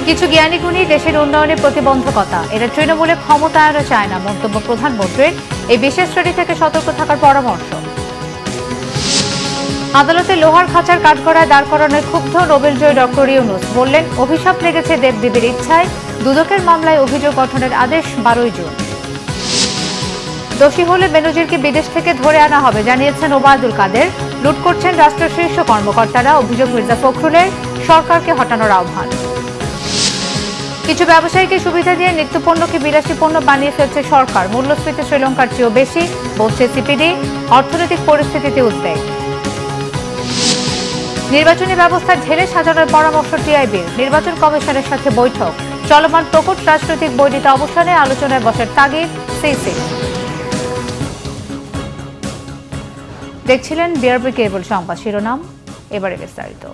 কিছু জ্ঞানীগুণী দেশের উন্নয়নে প্রতিবন্ধকতা, এরা তৃণমূলে ক্ষমতায়নও চায় না, মন্তব্য প্রধানমন্ত্রীর। এই বিশেষ শ্রেণী থেকে সতর্ক থাকার পরামর্শ। আদালতে লোহার খাঁচার কাঠগড়ায় দাঁড় করানোয় ক্ষুব্ধ নোবেলজয়ী ডক্টর ইউনূস বললেন, অভিশাপ লেগেছে দেবদেবীর ইচ্ছায়। দুদকের মামলায় অভিযোগ গঠনের আদেশ 12 জুন। দোষী হলে বেনজিরকে বিদেশ থেকে ধরে আনা হবে, জানিয়েছেন ওবায়দুল কাদের। লুট করছেন রাষ্ট্রের শীর্ষ কর্মকর্তারা, অভিযোগ মির্জা ফখরুলের। সরকারকে হটানোর আহ্বান। কিছু ব্যবসায়ীকে সুবিধা দিয়ে নিত্যপণ্যকে বিলাসী পণ্য বানিয়ে ফেলছে সরকার। মূল্যস্ফীতি শ্রীলঙ্কার চেয়েও বেশি, বলছে সিপিডি। অর্থনৈতিক পরিস্থিতিতে উদ্বেগ। নির্বাচনী ব্যবস্থা ঢেলে সাজানোর পরামর্শ টিআইবির। নির্বাচন কমিশনের সাথে বৈঠক। চলমান প্রকট রাজনৈতিক বৈরিতা অবসানে আলোচনায় বসার তাগিদ সিসি। দেখছিলেন বিআরবি কেবল সংবাদ শিরোনাম, এবারে বিস্তারিত।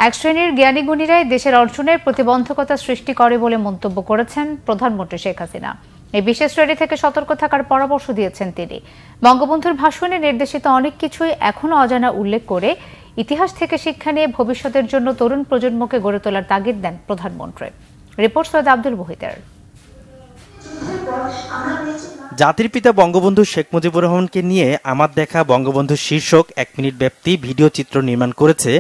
এক শ্রেণীর জ্ঞানীগুণীরাই দেশের অর্জনের প্রতিবন্ধকতা সৃষ্টি করে বলে মন্তব্য করেছেন প্রধানমন্ত্রী শেখ হাসিনা। এই বিশেষ শ্রেণী থেকে সতর্ক থাকার পরামর্শ দিয়েছেন তিনি। বঙ্গবন্ধুর ভাষণে নির্দেশিত অনেক কিছুই এখনো অজানা উল্লেখ করে ইতিহাস থেকে শিক্ষা নিয়ে ভবিষ্যতের জন্য তরুণ প্রজন্মকে গড়ে তোলার তাগিদ দেন প্রধানমন্ত্রী। রিপোর্ট সৈয়দ আব্দুল মুহিতের। জাতির পিতা বঙ্গবন্ধু শেখ মুজিবুর রহমানকে নিয়ে আমার দেখা বঙ্গবন্ধু শীর্ষক 1 মিনিট ব্যাপ্তি ভিডিও চিত্র নির্মাণ করেছে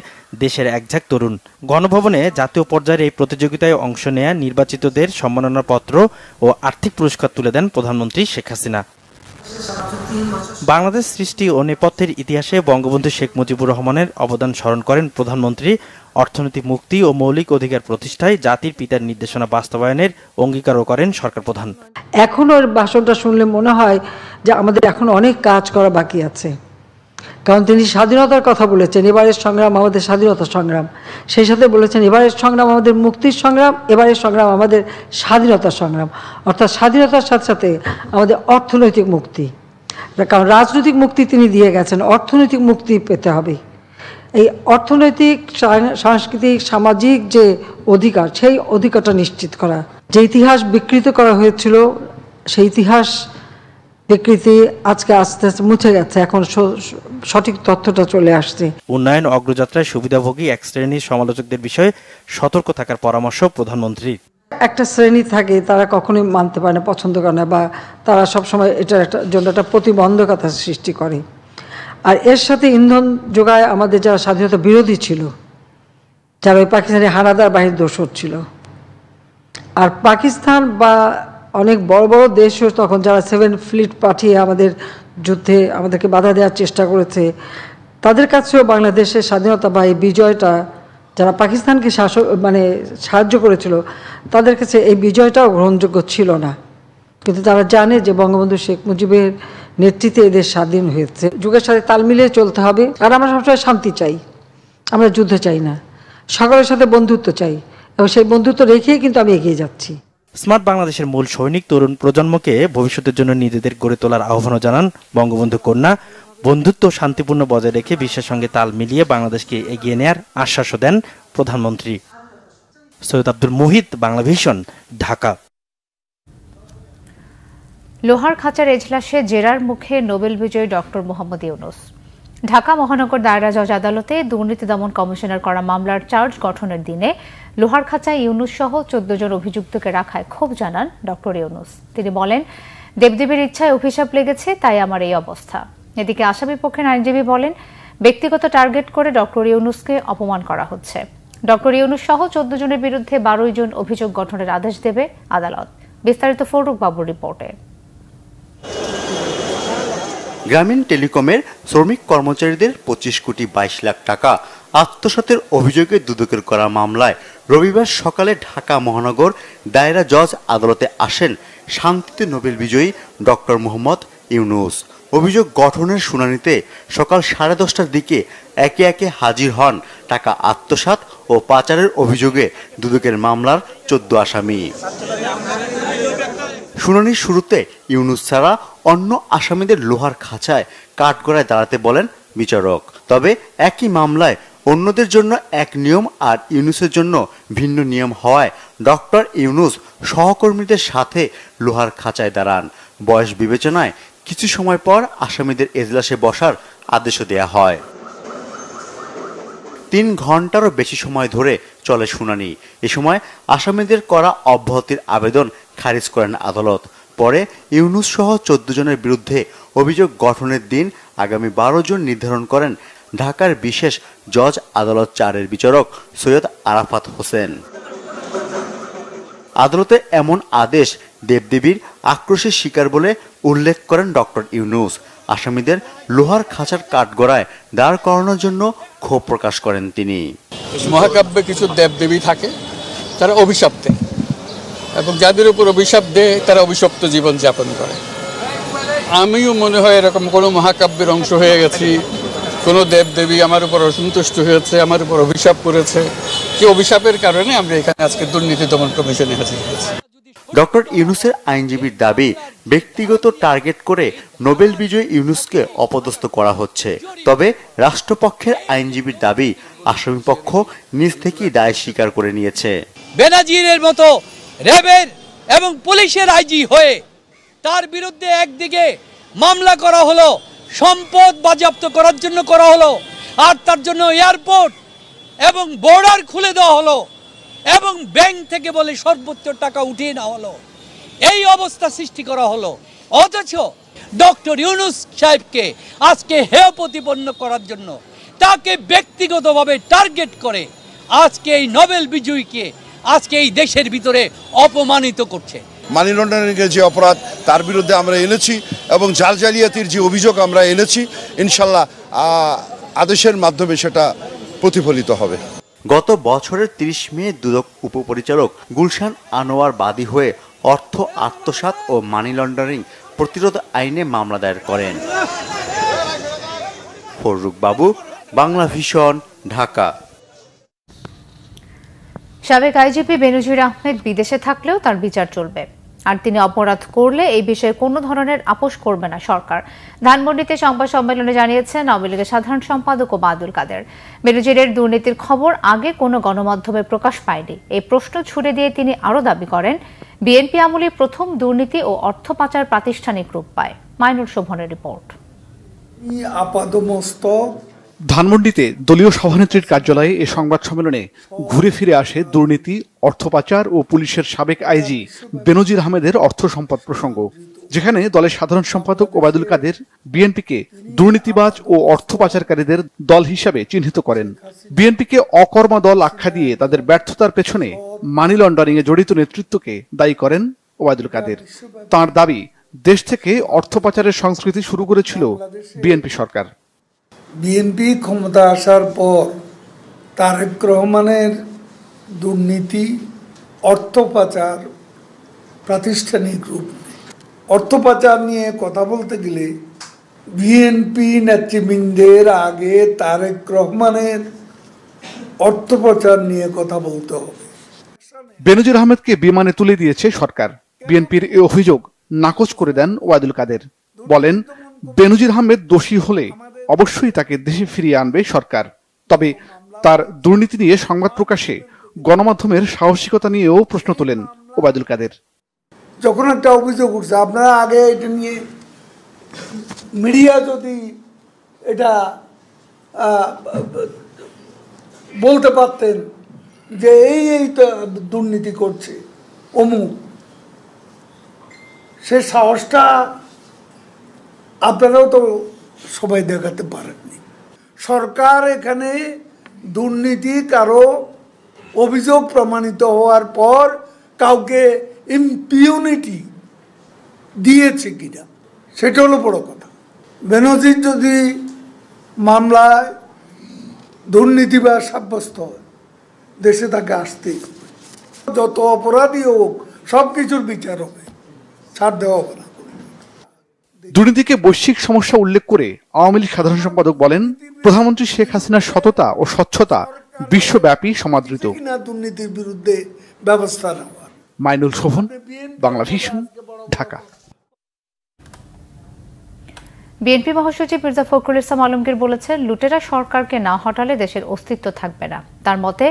দেশের একঝাঁক তরুণ। গণভবনে জাতীয় পর্যায়ের এই প্রতিযোগিতায় অংশ নেয়া নির্বাচিতদের সম্মাননা পত্র ও আর্থিক পুরস্কার তুলে দেন প্রধানমন্ত্রী শেখ হাসিনা। বাংলাদেশ সৃষ্টি ও নেপথ্যের ইতিহাসে বঙ্গবন্ধু শেখ মুজিবুর রহমানের অবদান স্মরণ করেন প্রধানমন্ত্রী। অর্থনৈতিক মুক্তি ও মৌলিক অধিকার প্রতিষ্ঠায় জাতির পিতার নির্দেশনা বাস্তবায়নের অঙ্গীকারও করেন সরকার প্রধান। এখন ওর ভাষণটা শুনলে মনে হয় যে আমাদের এখন অনেক কাজ করা বাকি আছে, কারণ তিনি স্বাধীনতার কথা বলেছেন। এবারের সংগ্রাম আমাদের স্বাধীনতা সংগ্রাম, সেই সাথে বলেছেন এবারের সংগ্রাম আমাদের মুক্তির সংগ্রাম, এবারের সংগ্রাম আমাদের স্বাধীনতার সংগ্রাম। অর্থাৎ স্বাধীনতার সাথে সাথে আমাদের অর্থনৈতিক মুক্তি, কারণ রাজনৈতিক মুক্তি তিনি দিয়ে গেছেন, অর্থনৈতিক মুক্তি পেতে হবে। এই অর্থনৈতিক, সাংস্কৃতিক, সামাজিক যে অধিকার, সেই অধিকারটা নিশ্চিত করা। যে ইতিহাস বিকৃত করা হয়েছিল, সেই ইতিহাস বিকৃতি আজকে আস্তে আস্তে মুছে গেছে, এখন সঠিক তথ্যটা চলে আসছে। উন্নয়ন অগ্রযাত্রায় সুবিধাভোগী এক শ্রেণীর সমালোচকদের বিষয়ে সতর্ক থাকার পরামর্শ প্রধানমন্ত্রী। একটা শ্রেণী থাকে, তারা কখনোই মানতে পারে না, পছন্দ করে না, বা তারা সবসময় এটার জন্য একটা প্রতিবন্ধকতা সৃষ্টি করে। আর এর সাথে ইন্ধন যোগায় আমাদের যারা স্বাধীনতা বিরোধী ছিল, যারা ওই পাকিস্তানি হানাদার বাহিনীর দোসর ছিল। আর পাকিস্তান বা অনেক বড় বড় দেশও তখন যারা 7 ফ্লিট পাঠিয়ে আমাদের যুদ্ধে আমাদেরকে বাধা দেওয়ার চেষ্টা করেছে, তাদের কাছেও বাংলাদেশের স্বাধীনতা বা এই বিজয়টা, যারা পাকিস্তানকে সাহায্য করেছিল, তাদের কাছে এই বিজয়টাও গ্রহণযোগ্য ছিল না। কিন্তু তারা জানে যে বঙ্গবন্ধু শেখ মুজিবের নেতৃত্বে এদের স্বাধীন হয়েছে। যুগের সাথে তাল মিলিয়ে চলতে হবে। আর আমরা সবসময় শান্তি চাই, আমরা যুদ্ধ চাই না, সকলের সাথে বন্ধুত্ব চাই, এবং সেই বন্ধুত্ব রেখেই কিন্তু আমি এগিয়ে যাচ্ছি। স্মার্ট বাংলাদেশের মূল সৈনিক তরুণ প্রজন্মকে ভবিষ্যতের জন্য নিজেদের গড়ে তোলার আহ্বানও জানান বঙ্গবন্ধু কন্যা। বন্ধুত্ব শান্তিপূর্ণ বজায় রেখে বিশ্বের সঙ্গে তাল মিলিয়ে বাংলাদেশকে এগিয়ে নেয়ার আশ্বাসও দেন প্রধানমন্ত্রী। সৈয়দ আব্দুল মুহিত, বাংলা ভিশন, ঢাকা। লোহার খাঁচার এজলাসে জেরার মুখে নোবেল বিজয়ী ডক্টর মোহাম্মদ ইউনূস। ঢাকা মহানগর দায়রা জজ আদালতে দুর্নীতি দমন কমিশনের করা মামলার চার্জ গঠনের দিনে লোহার খাঁচায় ইউনূস সহ 14 জন অভিযুক্তকে রাখায় ক্ষোভ জানান ডক্টর ইউনূস। তিনি বলেন, দেবদেবীর ইচ্ছায় অভিশাপ লেগেছে, তাই আমার এই অবস্থা। এদিকে আসামি পক্ষের আইনজীবী বলেন, ব্যক্তিগত টার্গেট করে ডক্টর ইউনূসকে অপমান করা হচ্ছে। ডক্টর ইউনূস সহ 14 জনের বিরুদ্ধে 12 জন অভিযোগ গঠনের আদেশ দেবে আদালত। বিস্তারিত ফরুক বাবুর রিপোর্টে। গ্রামীণ টেলিকমের শ্রমিক কর্মচারীদের 25 কোটি 22 লাখ টাকা আত্মসাতের অভিযোগে দুদকের করা মামলায় রবিবার সকালে ঢাকা মহানগর দায়রা জজ আদালতে আসেন শান্তিতে নোবেল বিজয়ী ডক্টর মোহাম্মদ ইউনূস। অভিযোগ গঠনের শুনানিতে সকাল 10:30টার দিকে একে একে হাজির হন টাকা আত্মসাৎ ও পাচারের অভিযোগে দুদকের মামলার 14 আসামি। শুনানির শুরুতে ইউনূস ছাড়া অন্য আসামিদের লোহার খাঁচায় কাঠগড়ায় দাঁড়াতে বলেন বিচারক। তবে একই মামলায় অন্যদের জন্য এক নিয়ম আর ইউনূসের জন্য ভিন্ন নিয়ম হওয়ায় ডক্টর ইউনূস সহকর্মীদের সাথে লোহার খাঁচায় দাঁড়ান। বয়স বিবেচনায় কিছু সময় পর আসামিদের এজলাসে বসার আদেশও দেয়া হয়। 3 ঘন্টারও বেশি সময় ধরে চলে শুনানি। এ সময় আসামিদের করা অব্যাহতির আবেদন খারিজ করেন আদালত। পরে ইউনুস সহ 14 জনের বিরুদ্ধে অভিযোগ গঠনের দিন আগামী 12 জুন নির্ধারণ করেন ঢাকার বিশেষ জজ আদালত 4-এর বিচারক সৈয়দ আরাফাত হোসেন। আদালতে এমন আদেশ দেবদেবীর আক্রোশের শিকার বলে উল্লেখ করেন ডক্টর ইউনুস। আসামিদের লোহার খাঁচার কাঠগড়ায় দাঁড় করানোর জন্য ক্ষোভ প্রকাশ করেন তিনি। মহাকাব্যে কিছু দেবদেবী থাকে, তারা অভিশাপ দেয় এবং যাদের উপর অভিশাপ দেয় তারা অভিশপ্ত জীবন যাপন করে। আমিও মনে হয় এরকম কোনো মহাকাব্যের অংশ হয়ে গেছি, কোনো দেবদেবী আমার উপর অসন্তুষ্ট হয়েছে, আমার উপর অভিশাপ করেছে। কি অভিশাপের কারণে আমরা এখানে আজকে দুর্নীতি দমন কমিশনে হাজির হয়েছি। ডক্টর ইউনুসের আইনজীবীর দাবি, ব্যক্তিগত টার্গেট করে নোবেল বিজয়ী ইউনুসকে অপদস্থ করা হচ্ছে। তবে রাষ্ট্রপক্ষের আইনজীবীর দাবি, আসামিপক্ষ নিজ থেকেই দায় স্বীকার করে নিয়েছে। বেনাজিরের মতো র্যাবের এবং পুলিশের আইজি হয়ে তার বিরুদ্ধে একদিকে মামলা করা হলো, সম্পদ বাজেয়াপ্ত করার জন্য করা হলো, আর তার জন্য এয়ারপোর্ট এবং বর্ডার খুলে দেওয়া হলো এবং ব্যাংক থেকে বলে সর্বোচ্চ টাকা উঠিয়ে নেওয়া হলো। এই অবস্থা সৃষ্টি করা হলো, অথচ ডক্টর ইউনুস সাহেবকে আজকে হেয় প্রতিপন্ন করার জন্য তাকে ব্যক্তিগতভাবে টার্গেট করে আজকে এই নোবেল বিজয়ীকে আজকে এই দেশের ভিতরে অপমানিত করছে। মানি লন্ডারিংয়ের যে অপরাধ তার বিরুদ্ধে আমরা এনেছি এবং জাল জালিয়াতির যে অভিযোগ আমরা এনেছি, ইনশাল্লাহ আদেশের মাধ্যমে সেটা প্রতিফলিত হবে। গত বছরের 30 মে দুদক উপপরিচালক গুলশান আনোয়ার বাদী হয়ে অর্থ আত্মসাৎ ও মানি লন্ডারিং প্রতিরোধ আইনে মামলা দায়ের করেন। ফররুক বাবু, বাংলা ভিশন, ঢাকা। সাবেক আইজিপি বেনজির আহমেদ বিদেশে থাকলেও তার বিচার চলবে, আর তিনি অপরাধ করলে এই বিষয়ে কোনো ধরনের আপোষ করবে না সরকার। ধানমন্ডিতে সংবাদ সম্মেলনে জানিয়েছেন আওয়ামী লীগের সাধারণ সম্পাদক ওবায়দুল কাদের। বেনজিরের দুর্নীতির খবর আগে কোনো গণমাধ্যমে প্রকাশ পায়নি। এই প্রশ্ন ছুড়ে দিয়ে তিনি আরও দাবি করেন, বিএনপি আমলে প্রথম দুর্নীতি ও অর্থ পাচার প্রাতিষ্ঠানিক রূপ পায়। মাইনুল শোভনের রিপোর্ট। ধানমন্ডিতে দলীয় সভানেত্রীর কার্যালয়ে এ সংবাদ সম্মেলনে ঘুরে ফিরে আসে দুর্নীতি, অর্থ পাচার ও পুলিশের সাবেক আইজি বেনজির আহমেদের অর্থ সম্পদ প্রসঙ্গ, যেখানে দলের সাধারণ সম্পাদক ওবায়দুল কাদের বিএনপিকে দুর্নীতিবাজ ও অর্থ পাচারকারীদের দল হিসাবে চিহ্নিত করেন। বিএনপিকে অকর্মা দল আখ্যা দিয়ে তাদের ব্যর্থতার পেছনে মানি লন্ডারিং এ জড়িত নেতৃত্বকে দায়ী করেন ওবায়দুল কাদের। তাঁর দাবি, দেশ থেকে অর্থ পাচারের সংস্কৃতি শুরু করেছিল বিএনপি সরকার। বিএনপি ক্ষমতা আসার পর তারেক রহমানের দুর্নীতি, অর্থ পাচার প্রাতিষ্ঠানিক রূপ নেয়। অর্থ পাচার নিয়ে কথা বলতে গেলে বিএনপি নেতৃবৃন্দের আগে তারেক রহমানের অর্থ পাচার নিয়ে কথা বলতে হবে। বেনজির আহমেদকে বিমানে তুলে দিয়েছে সরকার। বিএনপির এই অভিযোগ নাকচ করে দেন ওবায়দুল কাদের। বলেন, বেনজির আহমেদ দোষী হলে অবশ্যই তাকে দেশে ফিরিয়ে আনবে সরকার। তবে তার দুর্নীতি নিয়ে সংবাদ প্রকাশে গণমাধ্যমের সাহসিকতা নিয়েও প্রশ্ন তোলেন ওবায়দুল কাদের। যখন একটা অভিযোগ উঠছে, আপনারা আগে এটা নিয়ে মিডিয়া যদি এটা বলতে পারতেন যে এই তো দুর্নীতি করছে অমুক, সে সাহসটা আপনারাও তো সবাই দেখাতে পারেননি। সরকার এখানে দুর্নীতি কারো অভিযোগ প্রমাণিত হওয়ার পর কাউকে ইম্পিউনিটি দিয়েছে কিনা, সেটা হলো বড় কথা। বেনজির যদি মামলায় দুর্নীতিবাজ সাব্যস্ত হয়, দেশে তাকে আসতেই হবে। যত অপরাধী হোক সব কিছুর বিচার হবে, ছাড় দেওয়া হবে না। দুর্নীতিকে বৈশ্বিক সমস্যা উল্লেখ করে আওয়ামী লীগ সাধারণ সম্পাদক বলেন, প্রধানমন্ত্রী শেখ হাসিনার সততা ও স্বচ্ছতা বিশ্বব্যাপী সমাদৃত। দুর্নীতির বিরুদ্ধে ব্যবস্থা নেওয়া। মাইনুল শোভন, বাংলা ভিশন, ঢাকা। বিএনপি মহাসচিব মির্জা ফখরুল ইসলাম আলমগীর বলেছেন, লুটেরা সরকারকে না হটালে দেশের অস্তিত্ব থাকবে না। তার মতে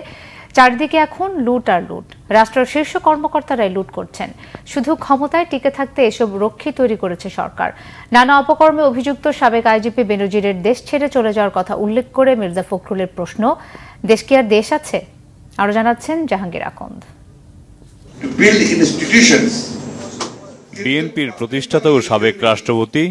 চারদিকে এখন লুট আর লুট। রাষ্ট্রের শীর্ষ কর্মকর্তারাই লুট করছেন। শুধু ক্ষমতায় টিকে থাকতে এসব রক্ষী তৈরি করেছে সরকার। নানা অপকর্মে অভিযুক্ত সাবেক আইজিপি বেনজিরের দেশ ছেড়ে চলে যাওয়ার কথা উল্লেখ করে মির্জা ফখরুলের প্রশ্ন, দেশ কি আর দেশ আছে? আরো জানাচ্ছেন জাহাঙ্গীর আকন্দ। বিএনপির প্রতিষ্ঠাতা ও সাবেক রাষ্ট্রপতি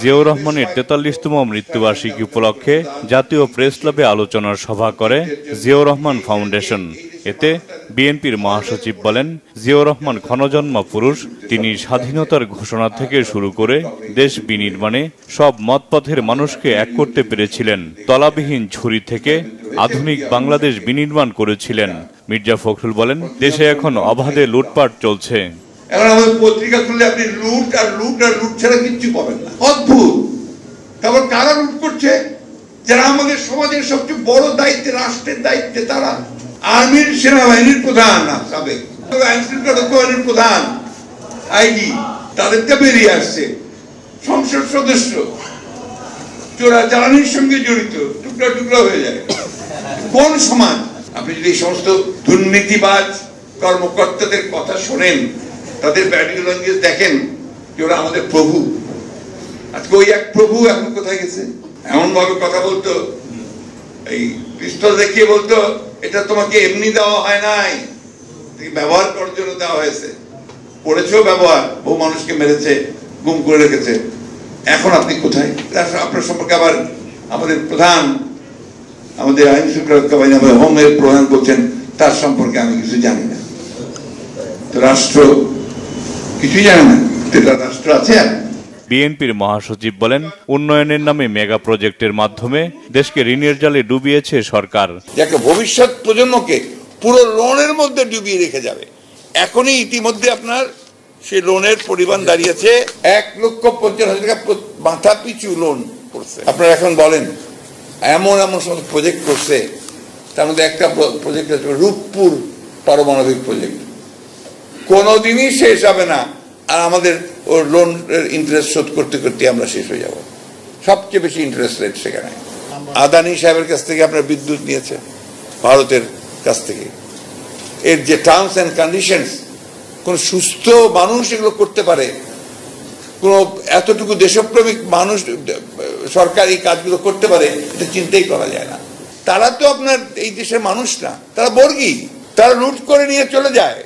জিয়াউর রহমানের ৪৩তম মৃত্যুবার্ষিকী উপলক্ষে জাতীয় প্রেস ক্লাবে আলোচনার সভা করে জিয়াউর রহমান ফাউন্ডেশন। এতে বিএনপির মহাসচিব বলেন, জিয়াউর রহমান ক্ষণজন্মা পুরুষ। তিনি স্বাধীনতার ঘোষণা থেকে শুরু করে দেশ বিনির্মাণে সব মতপথের মানুষকে এক করতে পেরেছিলেন। তলাবিহীন ঝুড়ি থেকে আধুনিক বাংলাদেশ বিনির্মাণ করেছিলেন। মির্জা ফখরুল বলেন, দেশে এখন অবাধে লুটপাট চলছে। এখন আমাদের পত্রিকা খুললে আপনি লুট আর লুট আর লুট ছাড়া কিচ্ছু পাবেন না। অদ্ভুত। তারপর কারা লুট করছে? যারা আমাদের সমাজের সবচেয়ে বড় দায়িত্বে, রাষ্ট্রের দায়িত্বে, তারা আর্মির, সেনাবাহিনীর প্রধান, সাবেক আইন শৃঙ্খলা রক্ষা বাহিনীর প্রধান, আইজি, তাদেরকে বেরিয়ে আসছে। সংসদ সদস্য চোরাচালানির সঙ্গে জড়িত, টুকরা টুকরা হয়ে যায়। কোন সমাজ? আপনি যদি এই সমস্ত দুর্নীতিবাজ কর্মকর্তাদের কথা শোনেন, তাদের বডি ল্যাঙ্গুয়েজ দেখেন, যে ওরা আমাদের প্রভু। আজকে ওই এক প্রভু এখন কোথায় গেছে? এমন ভাবে কথা বলতো, এই পিস্তল দেখিয়ে বলতো, এটা তোমাকে এমনি দেওয়া হয় নাই, ব্যবহার করার জন্য দেওয়া হয়েছে। পড়েছেও ব্যবহার, বহু মানুষকে মেরেছে, গুম করে রেখেছে। এখন আপনি কোথায়? আপনার সম্পর্কে আবার আমাদের প্রধান, আমাদের আইন শৃঙ্খলা রক্ষা বাহিনী, আমাদের হোমের প্রধান বলছেন তার সম্পর্কে আমি কিছু জানি না। তো রাষ্ট্র কিছুই জানে না, রাষ্ট্র আছে। বিএনপির মহাসচিব বলেন, উন্নয়নের নামে মেগা প্রজেক্টের মাধ্যমে দেশকে ঋণের জালে ডুবিয়েছে সরকার। একটা ভবিষ্যৎ প্রজন্মকে পুরো লোনের মধ্যে ডুবিয়ে রেখে যাবে। এখনই ইতিমধ্যে আপনার সেই লোনের পরিমাণ দাঁড়িয়েছে 1,50,000 টাকা মাথা পিছু লোন করছে। আপনারা এখন বলেন, এমন এমন সমস্ত প্রজেক্ট করছে, তার মধ্যে একটা প্রজেক্ট আছে রূপপুর পারমাণবিক প্রজেক্ট। কোনোদিনই শেষ হবে না, আর আমাদের ওর লোন ইন্টারেস্ট শোধ করতে করতে আমরা শেষ হয়ে যাব। সবচেয়ে বেশি ইন্টারেস্ট রেট সেখানে। আদানি সাহেবের কাছ থেকে আপনার বিদ্যুৎ নিয়েছে, ভারতের কাছ থেকে। এর যে টার্মস অ্যান্ড কন্ডিশনস, কোন সুস্থ মানুষ এগুলো করতে পারে? কোন এতটুকু দেশপ্রেমিক মানুষ সরকার এই কাজগুলো করতে পারে? এটা চিন্তাই করা যায় না। তারা তো আপনার এই দেশের মানুষ না, তারা বর্গী, তারা লুট করে নিয়ে চলে যায়।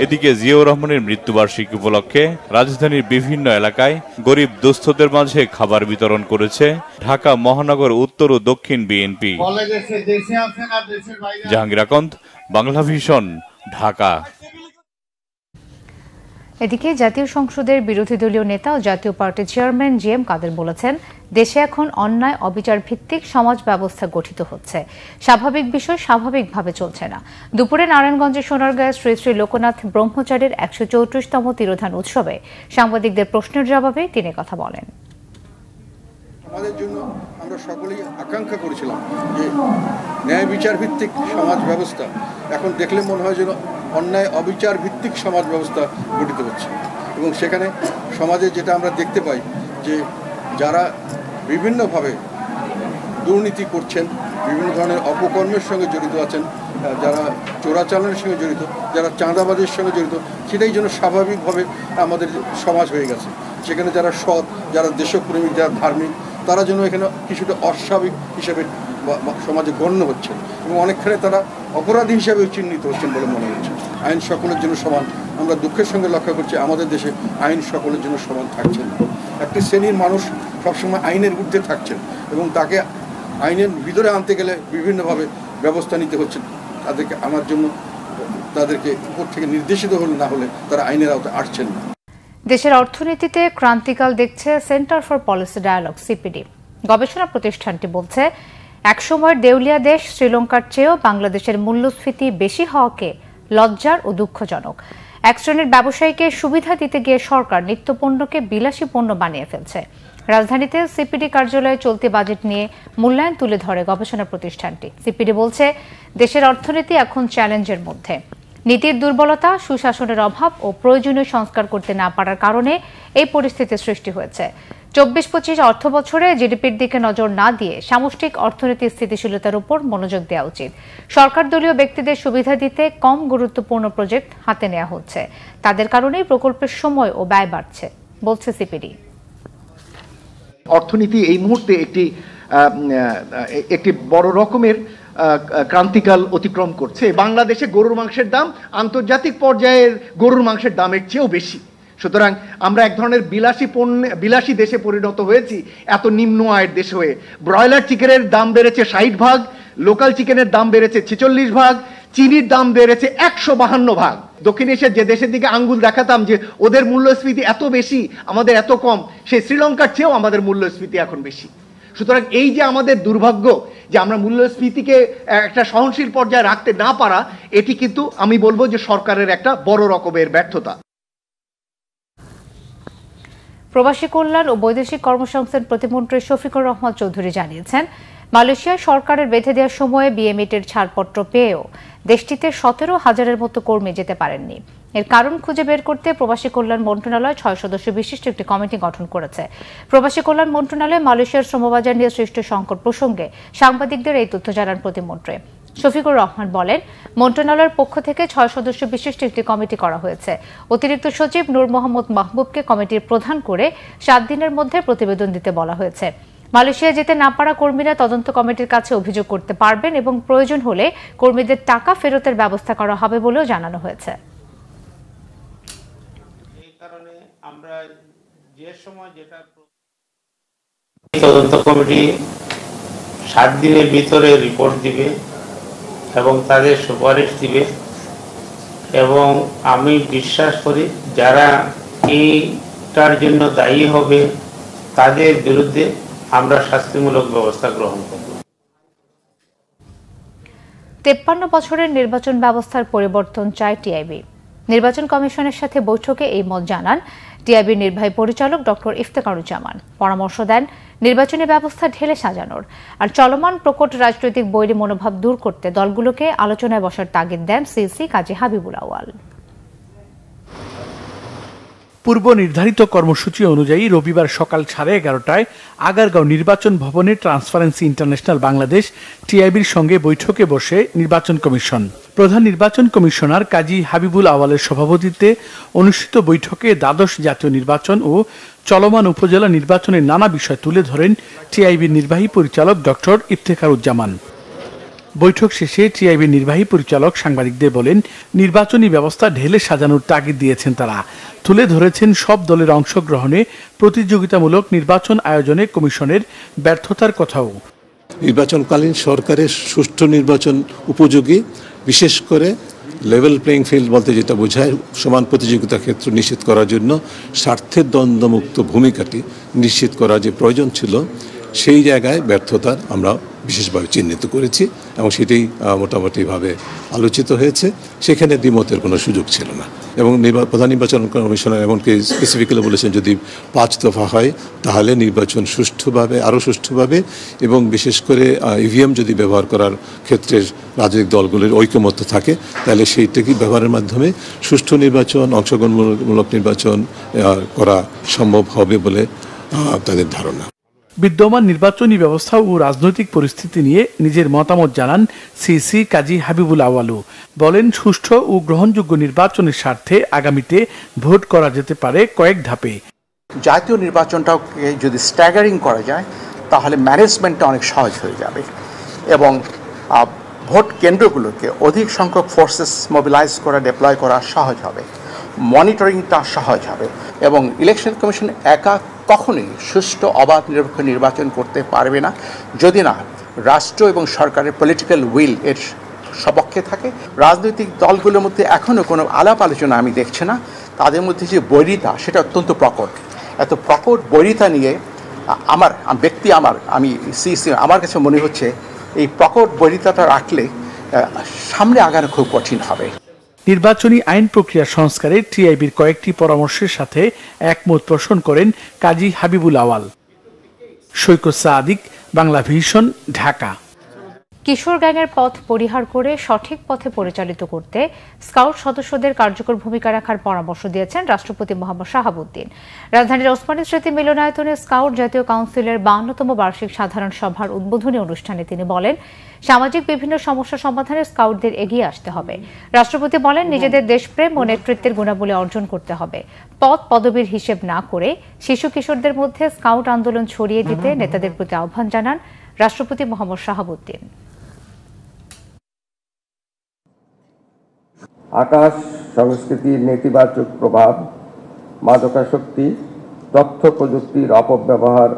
এদিকে জিয়াউর রহমানের মৃত্যুবার্ষিকী উপলক্ষে রাজধানীর বিভিন্ন এলাকায় গরিব দুস্থদের মাঝে খাবার বিতরণ করেছে ঢাকা মহানগর উত্তর ও দক্ষিণ বিএনপি। জাহাঙ্গীর আকন্দ, বাংলা ভিশন, ঢাকা। এদিকে জাতীয় সংসদের বিরোধী দলীয় নেতা ও জাতীয় পার্টির চেয়ারম্যান জিএম কাদের বলেছেন, দেশে এখন অন্যায় অবিচার ভিত্তিক সমাজ ব্যবস্থা গঠিত হচ্ছে। স্বাভাবিক বিষয় স্বাভাবিকভাবে চলছে না। দুপুরে নারায়ণগঞ্জের সোনারগাঁয়ে শ্রী শ্রী লোকনাথ ব্রহ্মচারীর ১৩৪তম তিরোধান উৎসবে সাংবাদিকদের প্রশ্নের জবাবে তিনি কথা বলেন। আমাদের জন্য আমরা সকলেই আকাঙ্ক্ষা করেছিলাম যে ন্যায় বিচার ভিত্তিক সমাজ ব্যবস্থা, এখন দেখলে মনে হয় যেন অন্যায় অবিচার ভিত্তিক সমাজ ব্যবস্থা গঠিত হচ্ছে। এবং সেখানে সমাজে যেটা আমরা দেখতে পাই যে যারা বিভিন্নভাবে দুর্নীতি করছেন, বিভিন্ন ধরনের অপকর্মের সঙ্গে জড়িত আছেন, যারা চোরাচালানের সঙ্গে জড়িত, যারা চাঁদাবাজির সঙ্গে জড়িত, সেটাই যেন স্বাভাবিকভাবে আমাদের সমাজ হয়ে গেছে। সেখানে যারা সৎ, যারা দেশপ্রেমিক, যারা ধার্মিক, তারা যেন এখানে কিছুটা অস্বাভাবিক হিসেবে সমাজে গণ্য হচ্ছেন এবং অনেকখানে তারা অপরাধী হিসাবে চিহ্নিত হচ্ছেন বলে মনে হচ্ছে। আইন সকলের জন্য সমান। আমরা দুঃখের সঙ্গে লক্ষ্য করছি আমাদের দেশে আইন সকলের জন্য সমান থাকছে না। একটি শ্রেণীর মানুষ সবসময় আইনের ঊর্ধ্বে থাকছেন এবং তাকে আইনের ভিতরে আনতে গেলে বিভিন্নভাবে ব্যবস্থা নিতে হচ্ছে। তাদেরকে আনার জন্য তাদেরকে উপর থেকে নির্দেশিত হলে না হলে তারা আইনের আওতায় আসছেন না। দেশের অর্থনীতিতে ক্রান্তিকাল দেখছে centre for policy dialogue CPD. গবেষণা প্রতিষ্ঠানটি বলছে, একসময়ের দেউলিয়া দেশ শ্রীলঙ্কার চেয়েও বাংলাদেশের মূল্যস্ফীতি বেশি হওয়াকে লজ্জার ও দুঃখজনক। এক শ্রেণীর ব্যবসায়ীকে সুবিধা দিতে গিয়ে সরকার নিত্যপণ্যকে বিলাসী পণ্য বানিয়ে ফেলছে। রাজধানীতে সিপিডি কার্যালয়ে চলতি বাজেট নিয়ে মূল্যায়ন তুলে ধরে গবেষণা প্রতিষ্ঠানটি। সিপিডি বলছে, দেশের অর্থনীতি এখন চ্যালেঞ্জের মধ্যে। নীতির দুর্বলতা, সুশাসনের অভাব ও প্রয়োজনীয় সংস্কার করতে না পারার কারণে এই পরিস্থিতির সৃষ্টি হয়েছে। 24-25 অর্থ বছরে জিডিপির দিকে নজর না দিয়ে সামষ্টিক অর্থনীতির স্থিতিশীলতার উপর মনোযোগ দেওয়া উচিত। সরকার দলীয় ব্যক্তিদের সুবিধা দিতে কম গুরুত্বপূর্ণ প্রজেক্ট হাতে নেওয়া হচ্ছে, তাদের কারণেই প্রকল্পের সময় ও ব্যয় বাড়ছে বলছে সিপিডি। অর্থনীতি এই মুহূর্তে একটি বড় রকমের ক্রান্তিকাল অতিক্রম করছে। বাংলাদেশে গরুর মাংসের দাম আন্তর্জাতিক পর্যায়ের গরুর মাংসের দামের চেয়েও বেশি। সুতরাং আমরা এক ধরনের বিলাসী দেশে পরিণত হয়েছি, এত নিম্ন আয়ের দেশ হয়ে। ব্রয়লার চিকেনের দাম বেড়েছে 60 ভাগ, লোকাল চিকেনের দাম বেড়েছে 46 ভাগ, চিনির দাম বেড়েছে 152 ভাগ। দক্ষিণ এশিয়ার যে দেশের দিকে আঙ্গুল দেখাতাম যে ওদের মূল্যস্ফীতি এত বেশি, আমাদের এত কম, সেই শ্রীলঙ্কার চেয়েও আমাদের মূল্যস্ফীতি এখন বেশি। সুতরাং এই যে আমাদের দুর্ভাগ্য যে আমরা মূল্যস্ফীতিকে একটা সহনশীল পর্যায়ে রাখতে না পারা, এটি কিন্তু আমি বলবো যে সরকারের একটা বড় রকমের ব্যর্থতা। প্রবাসী কল্যাণ ও বৈদেশিক কর্মসংস্থান প্রতিমন্ত্রী শফিকুর রহমান চৌধুরী জানিয়েছেন, মালয়েশিয়ায় সরকারের বেঁধে দেওয়ার সময়ে বিএমইটির ছাড়পত্র পেয়েও দেশটিতে 17,000-এর মতো কর্মী যেতে পারেননি। এর কারণ খুঁজে বের করতে প্রবাসী কল্যাণ মন্ত্রণালয় 6 সদস্য বিশিষ্ট একটি কমিটি গঠন করেছে। প্রবাসী কল্যাণ মন্ত্রণালয় মালয়েশিয়ার শ্রমবাজার নিয়ে সৃষ্ট সংকট প্রসঙ্গে সাংবাদিকদের এই তথ্য জানান প্রতিমন্ত্রী। শফিকুর রহমান বলেন, মন্ত্রণালয়ের পক্ষ থেকে 6 সদস্য বিশিষ্ট একটি কমিটি করা হয়েছে। অতিরিক্ত সচিব নূর মোহাম্মদ মাহবুবকে কমিটির প্রধান করে 7 দিনের মধ্যে প্রতিবেদন দিতে বলা হয়েছে। মালয়েশিয়া যেতে না পারা কর্মীরা তদন্ত কমিটির কাছে অভিযোগ করতে পারবেন এবং প্রয়োজন হলে কর্মীদের টাকা ফেরতের ব্যবস্থা করা হবে বলেও জানানো হয়েছে। তদন্ত কমিটি 7 দিনের ভিতরে রিপোর্ট দিবে এবং তাদের সুপারিশ দিবে, এবং আমি বিশ্বাস করি যারা এইটার জন্য দায়ী হবে তাদের বিরুদ্ধে আমরা শাস্তিমূলক ব্যবস্থা গ্রহণ করব। 53 বছরের নির্বাচন ব্যবস্থার পরিবর্তন চায় টিআইবি। নির্বাচন কমিশনের সাথে বৈঠকে এই মত জানান টিআইবির নির্বাহী পরিচালক ডক্টর ইফতেখারুজ্জামান। পরামর্শ দেন নির্বাচনী ব্যবস্থা ঢেলে সাজানোর আর চলমান প্রকট রাজনৈতিক বৈরী মনোভাব দূর করতে দলগুলোকে আলোচনায় বসার তাগিদ দেন সিসি কাজী হাবিবুল আউয়াল। পূর্ব নির্ধারিত কর্মসূচি অনুযায়ী রবিবার সকাল 11:30টায় আগারগাঁও নির্বাচন ভবনে ট্রান্সপারেন্সি ইন্টারন্যাশনাল বাংলাদেশ টিআইবির সঙ্গে বৈঠকে বসে নির্বাচন কমিশন। প্রধান নির্বাচন কমিশনার কাজী হাবিবুল আওয়ালের সভাপতিত্বে অনুষ্ঠিত বৈঠকে দ্বাদশ জাতীয় নির্বাচন ও চলমান উপজেলা নির্বাচনের নানা বিষয় তুলে ধরেন টিআইবির নির্বাহী পরিচালক ডক্টর ইফতেখারুজ্জামান। বৈঠক শেষে টিআইবির নির্বাহী পরিচালক সাংবাদিকদের বলেন, নির্বাচনী ব্যবস্থা ঢেলে সাজানোর তাগিদ দিয়েছেন তারা। তুলে ধরেছেন সব দলের অংশগ্রহণে প্রতিযোগিতামূলক নির্বাচন আয়োজনে কমিশনের ব্যর্থতার কথাও। নির্বাচনকালীন সরকারের সুষ্ঠু নির্বাচন উপযোগী, বিশেষ করে লেভেল প্লেইং ফিল্ড বলতে যেটা বোঝায় সমান প্রতিযোগিতা ক্ষেত্র নিশ্চিত করার জন্য স্বার্থের দ্বন্দ্বমুক্ত ভূমিকাটি নিশ্চিত করা যে প্রয়োজন ছিল, সেই জায়গায় ব্যর্থতার আমরা বিশেষভাবে চিহ্নিত করেছি এবং সেটাই মোটামুটিভাবে আলোচিত হয়েছে। সেখানে দ্বিমতের কোনো সুযোগ ছিল না এবং প্রধান নির্বাচন কমিশনার এমনকি স্পেসিফিক্যালি বলেছেন যদি 5 দফা হয় তাহলে নির্বাচন সুষ্ঠুভাবে, আরও সুষ্ঠুভাবে এবং বিশেষ করে ইভিএম যদি ব্যবহার করার ক্ষেত্রে রাজনৈতিক দলগুলির ঐকমত্য থাকে তাহলে সেইটাকে ব্যবহারের মাধ্যমে সুষ্ঠু নির্বাচন, অংশগ্রহণমূলক নির্বাচন করা সম্ভব হবে বলে তাদের ধারণা। বিদ্যমান নির্বাচনী ব্যবস্থা ও রাজনৈতিক পরিস্থিতি নিয়ে নিজের মতামত জানান সিসি কাজী হাবিবুল আওয়ালু। বলেন, সুষ্ঠু ও গ্রহণযোগ্য নির্বাচনের স্বার্থে আগামীতে ভোট করা যেতে পারে কয়েক ধাপে। জাতীয় নির্বাচনটাকে যদি স্ট্যাগারিং করা যায় তাহলে ম্যানেজমেন্টটা অনেক সহজ হয়ে যাবে এবং ভোট কেন্দ্রগুলোকে অধিক সংখ্যক ফোর্সেস মোবিলাইজ করা, ডিপ্লয় করা সহজ হবে, মনিটরিংটা সহজ হবে এবং ইলেকশন কমিশন একা কখনোই সুষ্ঠু অবাধ নিরপেক্ষ নির্বাচন করতে পারবে না যদি না রাষ্ট্র এবং সরকারের পলিটিক্যাল উইল এর সপক্ষে থাকে। রাজনৈতিক দলগুলোর মধ্যে এখনও কোনো আলাপ আলোচনা আমি দেখছি না। তাদের মধ্যে যে বৈরিতা সেটা অত্যন্ত প্রকট। এত প্রকট বৈরিতা নিয়ে আমার কাছে মনে হচ্ছে এই প্রকট বৈরিতাটা রাখলে সামনে আগানো খুব কঠিন হবে। নির্বাচনী আইন প্রক্রিয়া সংস্কারে টিআইবির কয়েকটি পরামর্শের সাথে একমত পোষণ করেন কাজী হাবিবুল আওয়াল। সৈকত সাদিক, বাংলা ভিশন, ঢাকা। কিশোর গ্যাংয়ের পথ পরিহার করে সঠিক পথে পরিচালিত করতে স্কাউট সদস্যদের কার্যকর ভূমিকা রাখার পরামর্শ দিয়েছেন রাষ্ট্রপতি মোহাম্মদ শাহাবুদ্দিন। রাজধানীর ওসমানী স্মৃতি মিলনায়তনে স্কাউট জাতীয় কাউন্সিলের 52তম বার্ষিক সাধারণ সভার উদ্বোধনী অনুষ্ঠানে তিনি বলেন, সামাজিক বিভিন্ন সমস্যা সমাধানে স্কাউটদের এগিয়ে আসতে হবে। রাষ্ট্রপতি বলেন, নিজেদের দেশপ্রেম ও নেতৃত্বের গুণাবলী অর্জন করতে হবে। পদ পদবীর হিসেব না করে শিশু কিশোরদের মধ্যে স্কাউট আন্দোলন ছড়িয়ে দিতে নেতাদের প্রতি আহ্বান জানান রাষ্ট্রপতি মোহাম্মদ শাহাবুদ্দিন। আকাশ সংস্কৃতির নেতিবাচক প্রভাব, মাদকাসক্তি, তথ্য প্রযুক্তির অপব্যবহার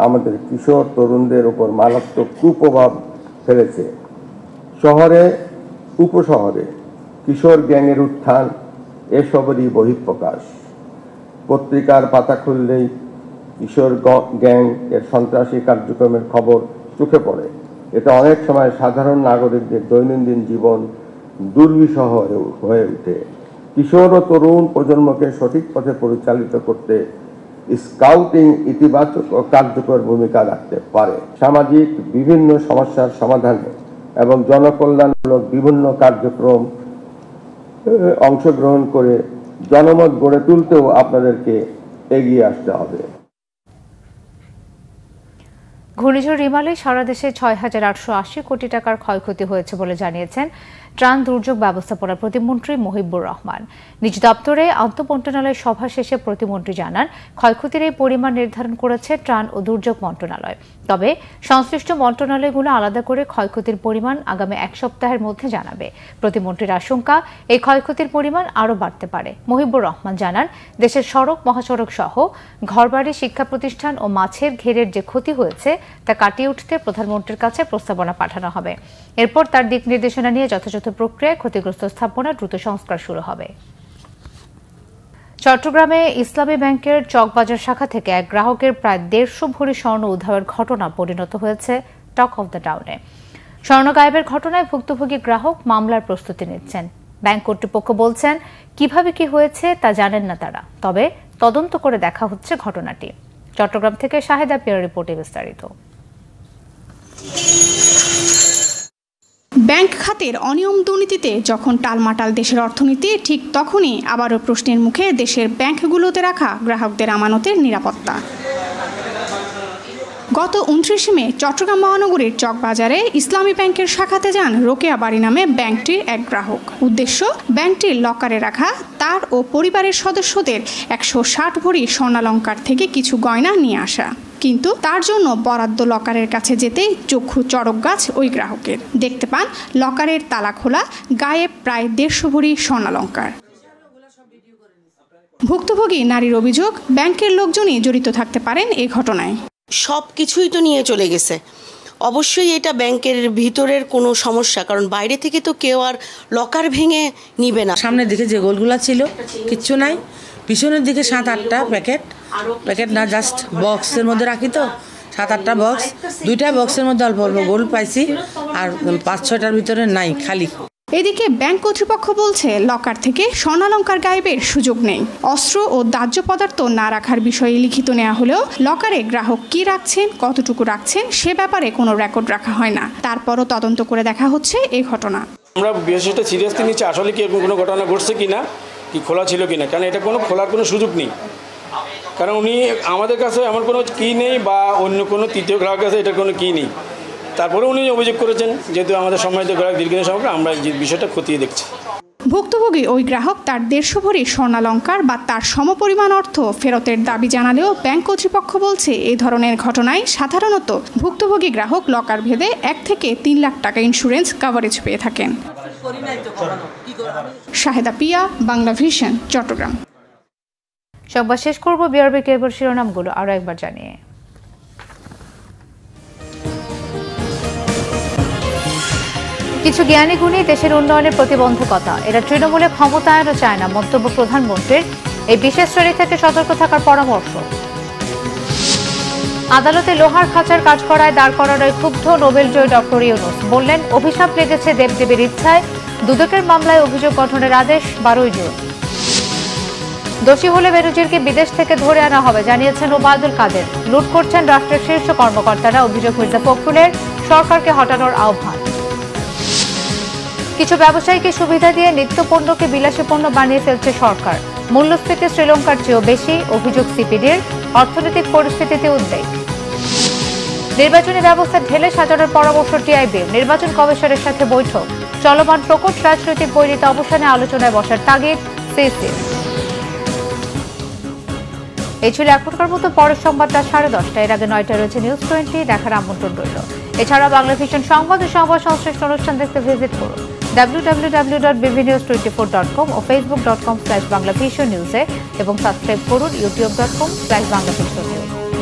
আমাদের কিশোর তরুণদের উপর মারাত্মক কুপ্রভাব ফেলেছে। শহরে উপশহরে কিশোর গ্যাংয়ের উত্থান এসবেরই বহিঃপ্রকাশ। পত্রিকার পাতা খুললেই কিশোর গ্যাং এর সন্ত্রাসী কার্যক্রমের খবর চোখে পড়ে। এতে অনেক সময় সাধারণ নাগরিকদের দৈনন্দিন জীবন দুর্বিষহ হয়ে ওঠে। কিশোর ও তরুণ প্রজন্মকে সঠিক পথে পরিচালিত করতে স্কাউটিং ইতিবাচক ও কার্যকর ভূমিকা রাখতে পারে। সামাজিক বিভিন্ন সমস্যার সমাধানে এবং জনকল্যাণমূলক বিভিন্ন কার্যক্রম অংশগ্রহণ করে জনমত গড়ে তুলতেও আপনাদেরকে এগিয়ে আসতে হবে। ঘূর্ণিঝড় রিমালে সারা দেশে ৬,৮৮০ কোটি টাকার ক্ষয়ক্ষতি হয়েছে বলে জানিয়েছেন ত্রাণ দুর্যোগ ব্যবস্থাপনা প্রতিমন্ত্রী মহিবুর রহমান। নিজ দপ্তরে আন্তঃমন্ত্রণালয় সভা শেষে প্রতিমন্ত্রী জানান, ক্ষয়ক্ষতির এই পরিমাণ নির্ধারণ করেছে ত্রাণ ও দুর্যোগ মন্ত্রণালয়। তবে সংশ্লিষ্ট মন্ত্রণালয়গুলো আলাদা করে ক্ষয়ক্ষতির পরিমাণ আগামী এক সপ্তাহের মধ্যে জানাবে। প্রতিমন্ত্রীর আশঙ্কা, এই ক্ষয়ক্ষতির পরিমাণ আরও বাড়তে পারে। মহিবুর রহমান জানান, দেশের সড়ক মহাসড়ক সহ ঘরবাড়ি, শিক্ষা প্রতিষ্ঠান ও মাছের ঘেরের যে ক্ষতি হয়েছে তা কাটিয়ে উঠতে প্রধানমন্ত্রীর কাছে প্রস্তাবনা পাঠানো হবে। এরপর তার দিক নির্দেশনা নিয়ে যথাযথ প্রক্রিয়ায় ক্ষতিগ্রস্ত স্থাপনা দ্রুত সংস্কার শুরু হবে। চট্টগ্রামে ইসলামী ব্যাংকের চকবাজার শাখা থেকে এক গ্রাহকের প্রায় 150 ভরি স্বর্ণ উদ্ধারের ঘটনা পরিণত হয়েছে টক অব দ্য টাউনে। স্বর্ণ গায়েবের ঘটনায় ভুক্তভোগী গ্রাহক মামলার প্রস্তুতি নিচ্ছেন। ব্যাংক কর্তৃপক্ষ বলছেন, কিভাবে কি হয়েছে তা জানেন না তারা, তবে তদন্ত করে দেখা হচ্ছে ঘটনাটি। চট্টগ্রাম থেকে শাহেদা পিয়ার রিপোর্টে বিস্তারিত। ব্যাংক খাতের অনিয়ম দুর্নীতিতে যখন টালমাটাল দেশের অর্থনীতি, ঠিক তখনই আবারও প্রশ্নের মুখে দেশের ব্যাংকগুলোতে রাখা গ্রাহকদের আমানতের নিরাপত্তা। গত 29 মে চট্টগ্রাম মহানগরীর চকবাজারে ইসলামী ব্যাংকের শাখাতে যান রোকেয়া বাড়ি নামে ব্যাংকটির এক গ্রাহক। উদ্দেশ্য, ব্যাংকটির লকারে রাখা তার ও পরিবারের সদস্যদের 160 ভরি স্বর্ণালংকার থেকে কিছু গয়না নিয়ে আসা। কিন্তু তার জন্য বরাদ্দ লকারের কাছে যেতেই চক্ষু চড়ক গাছ ওই গ্রাহকের। দেখতে পান লকারের তালা খোলা, গায়ে প্রায় 150 ভরি স্বর্ণালংকার। ভুক্তভোগী নারীর অভিযোগ, ব্যাংকের লোকজনই জড়িত থাকতে পারেন এই ঘটনায়। সব কিছুই তো নিয়ে চলে গেছে। অবশ্যই এটা ব্যাংকের ভিতরের কোনো সমস্যা, কারণ বাইরে থেকে তো কেউ আর লকার ভেঙে নিবে না। সামনের দিকে যে গোলগুলা ছিল কিচ্ছু নাই, পিছনের দিকে 7-8টা প্যাকেট না, জাস্ট বক্সের মধ্যে রাখি তো 7-8টা বক্স, 2টা বক্সের মধ্যে অল্প অল্প গোল্ড পাইছি, আর 5-6টার ভিতরে নাই, খালি। এদিকে ব্যাংক কর্তৃপক্ষ বলছে, লকার থেকে স্বর্ণালংকার গায়েবের সুযোগ নেই। অস্ত্র ও দাহ্য পদার্থ না রাখার বিষয়ে লিখিত নেওয়া হলেও লকারে গ্রাহক কি রাখছেন, কতটুকু রাখছেন সে ব্যাপারে কোনো রেকর্ড রাখা হয় না। তারপরও তদন্ত করে দেখা হচ্ছে এই ঘটনা। আমরা বিশেষটা সিরিয়াসলি নিচ্ছি, আসলে কি এরকম কোনো ঘটনা ঘটছে কিনা, কি খোলা ছিল কিনা, কারণ এটা কোনো খোলার কোনো সুযোগ নেই। কারণ উনি আমাদের কাছে এমন কোনো কি নেই বা অন্য কোনো তৃতীয় গ্রাহকের কাছে এটার কোনো কি নেই। তারপরে উনি অভিযোগ করেছেন, যেহেতু আমাদের সম্মানিত গ্রাহক দীর্ঘদিন সম্পর্কে আমরা এই বিষয়টা খতিয়ে দেখছি। ভুক্তভোগী ওই গ্রাহক তার 150 ভরি স্বর্ণালংকার বা তার সমপরিমাণ অর্থ ফেরতের দাবি জানালেও ব্যাংক কর্তৃপক্ষ বলছে, এই ধরনের ঘটনায় সাধারণত ভুক্তভোগী গ্রাহক লকার ভেদে 1 থেকে 3 লাখ টাকা ইন্স্যুরেন্স কভারেজ পেয়ে থাকেন। শাহেদা পিয়া, বাংলা ভিশন, চট্টগ্রাম। সংবাদ শেষ করব বিআরবি কেবল শিরোনামগুলো আরো একবার জানিয়ে। কিছু জ্ঞানী গুণী দেশের উন্নয়নের প্রতিবন্ধকতা, এরা তৃণমূলে ক্ষমতায়নও চায় না, মন্তব্য প্রধানমন্ত্রীর। এই বিশেষ শ্রেণী থেকে সতর্ক থাকার পরামর্শ। আদালতে লোহার খাঁচার কাজ করায় দাঁড় করানোয় ক্ষুব্ধ নোবেলজয়ী ডক্টর ইউনূস, বললেন অভিশাপ লেগেছে দেবদেবীর ইচ্ছায়। দুদকের মামলায় অভিযোগ গঠনের আদেশ 12 জুন। দোষী হলে বেনজিরকে বিদেশ থেকে ধরে আনা হবে, জানিয়েছেন ওবায়দুল কাদের। লুট করছেন রাষ্ট্রের শীর্ষ কর্মকর্তারা, অভিযোগ মির্জা ফখরুলের, সরকারকে হটানোর আহ্বান। কিছু ব্যবসায়ীকে সুবিধা দিয়ে নিত্য পণ্যকে বিলাসী পণ্য বানিয়ে ফেলছে সরকার। মূল্যস্ফীতি শ্রীলঙ্কার চেয়েও বেশি, অভিযোগ সিপিডির। অর্থনৈতিক পরিস্থিতিতে উদ্বেগ। নির্বাচনী ব্যবস্থা ঢেলে সাজানোর পরামর্শ টিআইবির। নির্বাচন কমিশনের সাথে বৈঠক। চলমান প্রকট রাজনৈতিক বৈরিতা অবসানে আলোচনায় বসার তাগিদ সিসি। এই ছিল এখনকার মতো। পরের সংবাদটা 10:30। এর আগে 9টায় রয়েছে নিউজ 20 দেখার আমন্ত্রণ রইল। এছাড়া বাংলা ভিশন সংবাদ ও সংবাদ সংশ্লিষ্ট অনুষ্ঠান দেখতে ভিজিট করুন www.bbnews24.com ও facebook.com/banglavisionnews এবং সাবস্ক্রাইব করুন youtube.com/banglavisionnews।